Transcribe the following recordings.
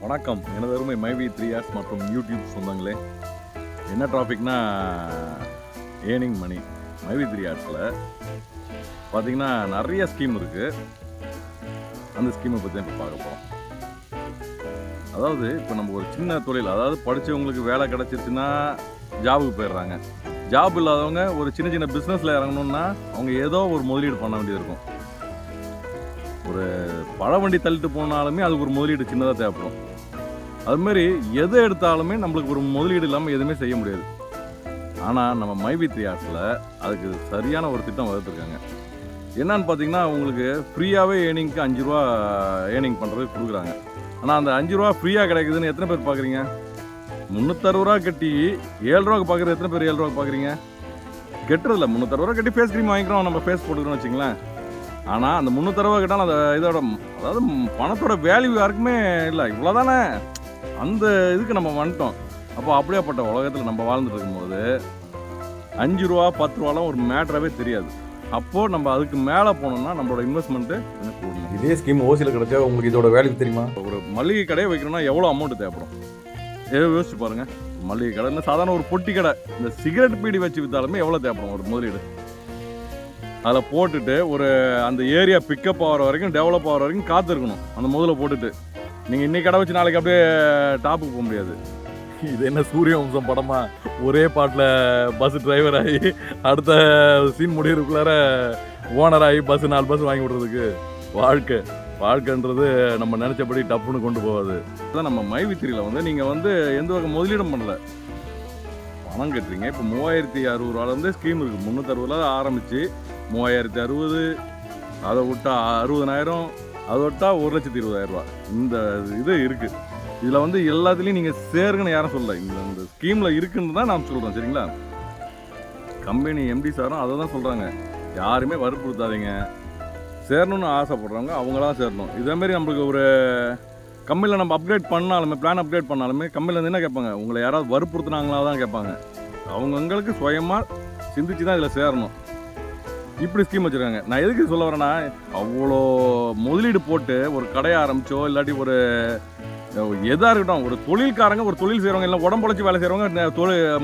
வணக்கம், எனது அருமை மைவி 3 மற்றும் யூடியூப் சொந்தங்களே. என்ன டாபிக்னா ஏர்னிங் மணி. மைவி 3 பார்த்தீங்கன்னா நிறைய ஸ்கீம் இருக்குது. அந்த ஸ்கீமை பற்றி இப்போ பார்க்க போகிறோம். அதாவது இப்போ நம்ம ஒரு சின்ன தொழில், அதாவது படித்தவங்களுக்கு வேலை கிடச்சிருச்சுன்னா ஜாபுக்கு போயிடுறாங்க. ஜாப் இல்லாதவங்க ஒரு சின்ன சின்ன பிஸ்னஸில் இறங்கணுன்னா அவங்க ஏதோ ஒரு முதலீடு பண்ண வேண்டியது இருக்கும். ஒரு பழவண்டி தள்ளிட்டு போனாலுமே அதுக்கு ஒரு முதலீடு சின்னதாக தேவைப்படும். அதுமாரி எது எடுத்தாலுமே நம்மளுக்கு ஒரு முதலீடு இல்லாமல் எதுவுமே செய்ய முடியாது. ஆனால் நம்ம மைவி 3 அதுக்கு சரியான ஒரு திட்டம் வகுத்துருக்காங்க. என்னன்னு பார்த்தீங்கன்னா, உங்களுக்கு ஃப்ரீயாகவே ஏர்னிங்க்கு 5 ரூபா ஏர்னிங் பண்ணுறதுக்கு கொடுக்குறாங்க. ஆனால் அந்த 5 ரூபா ஃப்ரீயாக கிடைக்குதுன்னு எத்தனை பேர் பார்க்குறீங்க? 360 ரூபா கட்டி 7 ரூபாய்க்கு பார்க்குறது எத்தனை பேர் 7 ரூபாய்க்கு பார்க்குறீங்க? கெட்டுறதில்ல. 360 ரூபா கட்டி ஃபேஸ் க்ரீம் வாங்கிக்கிறோம், நம்ம ஃபேஸ் போட்டுக்கிறோம் வச்சுங்களேன். ஆனால் அந்த 360 ரூபா கேட்டாலும் அந்த இதோட, அதாவது பணத்தோட வேல்யூ யாருக்குமே இல்லை. இவ்வளோதானே, அந்த இதுக்கு நம்ம வந்துட்டோம். அப்போ அப்படியேப்பட்ட உலகத்தில் நம்ம வாழ்ந்துட்டு இருக்கும்போது 5 ரூபா 10 ரூபாலாம் ஒரு மேட்டராகவே தெரியாது. அப்போது நம்ம அதுக்கு மேலே போனோம்னா நம்மளோட இன்வெஸ்ட்மெண்ட்டு கூடணும். இதே ஸ்கீம் ஓசியில் கிடைச்சா உங்களுக்கு இதோட வேல்யூ தெரியுமா? ஒரு மளிகை கடையை வைக்கணும்னா எவ்வளோ அமௌண்ட் தேவைப்படும் யோசிச்சு பாருங்கள். மளிகை கடைன்னு சாதாரண ஒரு பொட்டி கடை, இந்த சிகரெட் பீடி வச்சு விற்றாலுமே எவ்வளோ தேவைப்படும் ஒரு முதலீடு. அதில் போட்டுட்டு ஒரு அந்த ஏரியா பிக்கப் ஆகிற வரைக்கும், டெவலப் ஆகிற வரைக்கும் காத்திருக்கணும். அந்த முதல்ல போட்டுட்டு நீங்கள் இன்னைக்கு கடை வச்சு நாளைக்கு அப்படியே டாப்புக்கு போக முடியாது. இது என்ன சூரிய வம்சம் படமா? ஒரே பாட்டில் பஸ் டிரைவர் ஆகி அடுத்த சீன் முடிகிறதுக்குள்ளார ஓனர் ஆகி பஸ் 4 பஸ் வாங்கி விடுறதுக்கு. வாழ்க்கைன்றது நம்ம நினச்சபடி டப்புன்னு கொண்டு போகாது. அதான் நம்ம மைவி 3 வந்து நீங்கள் வந்து எந்த வகை முதலீடும் பண்ணல, பணம் கட்டுறீங்க. இப்போ 3060 ரூபாலேருந்து ஸ்கீம் இருக்குது. 360 ஆரம்பித்து 3060, அதை விட்டா 60,000, அதை விட்டா 1,20,000 ரூபா. இந்த இது இருக்குது. இதில் வந்து எல்லாத்துலேயும் நீங்கள் சேருங்கன்னு யாரும் சொல்லலை. இந்த ஸ்கீமில் இருக்குன்னு தான் நான் சொல்கிறேன், சரிங்களா? கம்பெனி எம்டி சாரும் அதை தான் சொல்கிறாங்க. யாருமே வற்புறுத்தாதீங்க, சேரணும்னு ஆசைப்படுறவங்க அவங்களாம் சேரணும். இதேமாரி நம்மளுக்கு ஒரு கம்பெனியில் நம்ம அப்கிரேட் பண்ணாலுமே, பிளான் அப்கிரேட் பண்ணாலுமே கம்பெனிலேருந்து என்ன கேட்பாங்க? உங்களை யாராவது வற்புறுத்துனாங்களா தான் கேட்பாங்க. அவங்கவுங்களுக்கு சுயமாக சிந்திச்சு தான் இதில் சேரணும். இப்படி ஸ்கீம் வச்சுருக்காங்க. நான் எதுக்கு சொல்ல வரேன்னா, அவ்வளோ முதலீடு போட்டு ஒரு கடையை ஆரம்பித்தோ இல்லாட்டி ஒரு எதாக இருக்கட்டும், ஒரு தொழில்காரங்க, ஒரு தொழில் செய்கிறவங்க, இல்லை உடம்புழைச்சி வேலை செய்கிறவங்க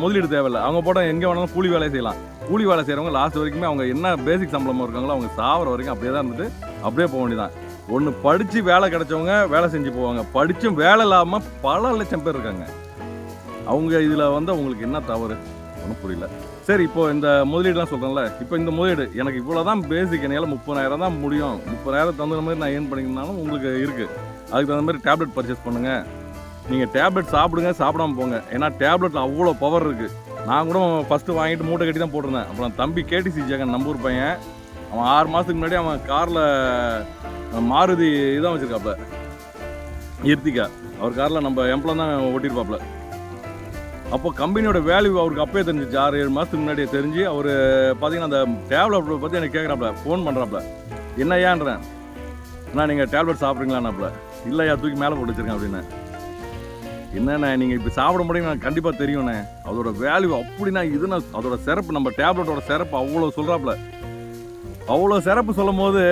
முதலீடு தேவையில்லை. அவங்க போட எங்கே வேணாலும் கூலி வேலை செய்யலாம். கூலி வேலை செய்கிறவங்க லாஸ்ட் வரைக்குமே அவங்க என்ன பேசிக் சம்பளமாக இருக்காங்களோ அவங்க சாவர வரைக்கும் அப்படியே தான் இருந்துட்டு அப்படியே போக வேண்டியதான். ஒன்று படித்து வேலை கிடைச்சவங்க வேலை செஞ்சு போவாங்க. படித்தும் வேலை இல்லாமல் பல லட்சம் பேர் இருக்காங்க. அவங்க இதில் வந்து அவங்களுக்கு என்ன தவறு ஒன்றும் புரியல. சரி, இப்போது இந்த முதலீடுலாம் சொல்கிறேன்ல, இப்போ இந்த முதலீடு எனக்கு இவ்வளோ தான் பேசிக், என்னால் 30,000 தான் முடியும். 30,000 தகுந்த மாதிரி நான் ஏர்ன் பண்ணிக்கணும்னாலும் உங்களுக்கு இருக்குது. அதுக்கு தகுந்த மாதிரி டேப்லெட் பர்ச்சேஸ் பண்ணுங்கள். நீங்கள் டேப்லெட் சாப்பிடுங்க, சாப்பிடாமல் போங்க. ஏன்னா டேப்லெட்டில் அவ்வளோ பவர் இருக்குது. நான் கூட ஃபஸ்ட்டு வாங்கிட்டு மூட்டை கட்டி தான் போட்டிருந்தேன். அப்புறம் தம்பி கேடிசி ஜெகன், நம்பூர் பையன், அவன் 6 மாதத்துக்கு முன்னாடி அவன் காரில் மாருதி இதான் வச்சுருக்காப்புல, இர்த்திகா. அவர் காரில் நம்ம எம்ப்ளாய் தான் ஓட்டியிருப்பாப்புல. அப்போ கம்பெனியோட வேல்யூ அவருக்கு அப்பயே தெரிஞ்சிச்சு. 6-7 மாதத்துக்கு முன்னாடியே தெரிஞ்சு அவர் பார்த்தீங்கன்னா அந்த டேப்லெட் பற்றி எனக்கு கேட்குறாப்புல, ஃபோன் பண்ணுறாப்புல. என்ன ஏன்றேன், அண்ணா நீங்கள் டேப்லெட் சாப்பிட்றீங்களாண்ணாப்புல. இல்லையா, தூக்கி மேலே போட்டு வச்சுருக்கேன் அப்படின்னு. என்னண்ணே நீங்கள் இப்போ சாப்பிட முடியும், எனக்கு கண்டிப்பாக தெரியும்ண்ணே. அதோட வேல்யூ அப்படின்னா இதுனா அதோட சிறப்பு, நம்ம டேப்லெட்டோட சிறப்பு அவ்வளோ சொல்கிறாப்புல. அவ்வளோ சிறப்பு சொல்லும் போது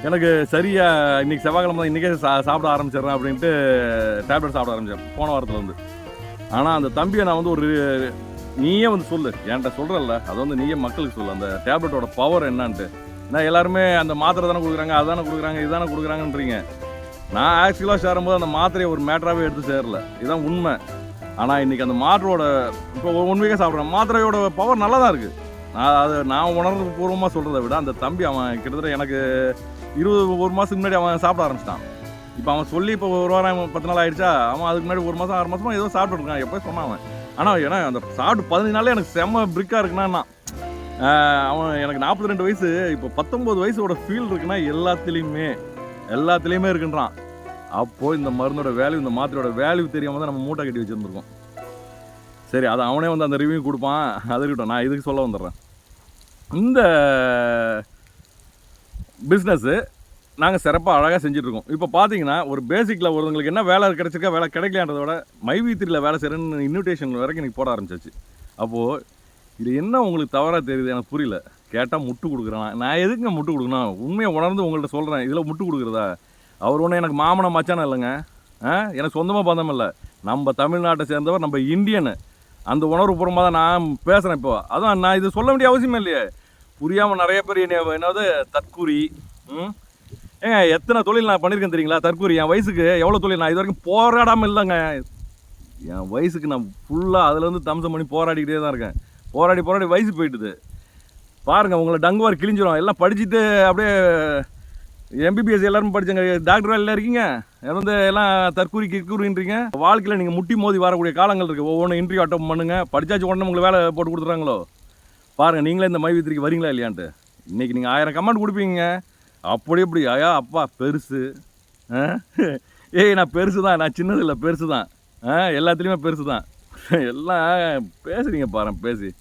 எனக்கு சரியாக இன்றைக்கி செவ்வாய்க்கிழமை தான், இன்றைக்கே சாப்பிட ஆரம்பிச்சிடுறேன் அப்படின்ட்டு டேப்லெட் சாப்பிட ஆரம்பித்தேன் போன வாரத்தில் வந்து. ஆனால் அந்த தம்பியை நான் வந்து ஒரு நீயே வந்து சொல்லு, என்கிட்ட சொல்கிறல்ல, அது வந்து நீயே மக்களுக்கு சொல்லு அந்த டேப்லெட்டோட பவர் என்னான்ட்டு. நான் எல்லாருமே அந்த மாத்திரை தானே கொடுக்குறாங்க, அதுதானே கொடுக்குறாங்க, இதுதானே கொடுக்குறாங்கன்றீங்க. நான் ஆக்சுவலாக சேரும்போது அந்த மாத்திரையை ஒரு மேட்டராகவே எடுத்து சேரல, இதுதான் உண்மை. ஆனால் இன்றைக்கி அந்த மாத்திரையோட இப்போ 1 வீக்காக சாப்பிட்றேன், மாத்திரையோட பவர் நல்லா தான் இருக்குது. நான் உணர்ந்து பூர்வமாக சொல்கிறத விட அந்த தம்பி அவன் கிட்டத்தட்ட எனக்கு 21 மாதத்துக்கு முன்னாடி அவன் சாப்பிட ஆரம்பிச்சிட்டான். இப்போ அவன் சொல்லி இப்போ 1 வாரம் 10 நாள் ஆகிடுச்சா, அவன் அதுக்கு முன்னாடி 1 மாதம் 6 மாதமாக ஏதோ சாப்பிட்டுருக்கான், எப்போ சொன்னான் அவன். ஆனால் ஏன்னா அந்த சாப்பிட்டு 15 நாளே எனக்கு செம்ம பிரிக்காக இருக்குன்னா, அவன் எனக்கு 42 வயசு, இப்போ 19 வயசோட ஃபீல் இருக்குன்னா எல்லாத்துலேயுமே இருக்குன்றான். அப்போது இந்த மருந்தோட வேல்யூ, இந்த மாத்திரையோட வேல்யூ தெரியாமல் தான் நம்ம மூட்டை கட்டி வச்சுருந்துருக்கோம். சரி, அதை அவனே வந்து அந்த ரிவ்யூ கொடுப்பான், அது இருக்கட்டும். நான் இதுக்கு சொல்ல வந்துடுறேன். இந்த பிஸ்னஸ்ஸு நாங்கள் சிறப்பாக அழகாக செஞ்சுட்ருக்கோம். இப்போ பார்த்தீங்கன்னா ஒரு பேசிக்கில் ஒருவங்களுக்கு என்ன வேலை கிடச்சிருக்கா, வேலை கிடைக்கலான்றதோட மைவி 3 வேலை செய்கிறேன்னு இன்விடேஷன் வரைக்கும் எனக்கு போட ஆரம்பிச்சாச்சு. அப்போது இது என்ன உங்களுக்கு தவறாக தெரியுது எனக்கு புரியல. கேட்டால் முட்டு கொடுக்குறேன். நான் எதுக்குங்க முட்டு கொடுக்கணும்? உண்மையை உணர்ந்து உங்கள்கிட்ட சொல்கிறேன். இதில் முட்டு கொடுக்குறதா? அவர் ஒன்றும் எனக்கு மாமனை மச்சானம் இல்லைங்க. எனக்கு சொந்தமாக பந்தம் இல்லை, நம்ம தமிழ்நாட்டை சேர்ந்தவர், நம்ம இந்தியனு. அந்த உணர்வுபூர்வமாக தான் நான் பேசுகிறேன் இப்போ. அதான் நான் இது சொல்ல வேண்டிய அவசியமே இல்லையே. புரியாமல் நிறைய பேர் என்னது தற்கூரி. ஏங்க எத்தனை தொழில் நான் பண்ணியிருக்கேன் தெரியுங்களா? தற்கூரி என் வயசுக்கு எவ்வளோ தொழில் நான் இது வரைக்கும் போராடாமல் இல்லைங்க. என் வயசுக்கு நான் ஃபுல்லாக அதுலேருந்து தம்சம் பண்ணி போராடிக்கிட்டே தான் இருக்கேன். போராடி வயசு போயிட்டுது பாருங்கள். உங்களை டங்குவார் கிழிஞ்சிடும். எல்லாம் படிச்சுட்டு அப்படியே எம்பிபிஎஸ் எல்லாரும் படித்தாங்க, டாக்டர் எல்லாம் இருக்கீங்க, வந்து எல்லாம் தற்கூரி கிற்கூரின்றீங்க. வாழ்க்கையில் நீங்கள் முட்டி மோதி வரக்கூடிய காலங்கள் இருக்குது. ஒவ்வொன்றும் இன்டர்வியூ அட்டன் பண்ணுங்க, படித்தாச்சு உடனே உங்களுக்கு வேலை போட்டு கொடுத்துறாங்களோ பாருங்கள். நீங்களே இந்த மைவித்திரிக்கு வரீங்களா இல்லையான்ட்டு இன்றைக்கி நீங்கள் 1000 கமெண்ட் கொடுப்பீங்க. அப்படி எப்படி ஐயா அப்பா பெருசு, ஏய் நான் பெருசு தான், நான் சின்னது இல்லை பெருசு தான், எல்லாத்துலேயுமே பெருசு தான். எல்லாம் பேசுகிறீங்க பாருங்க பேசி.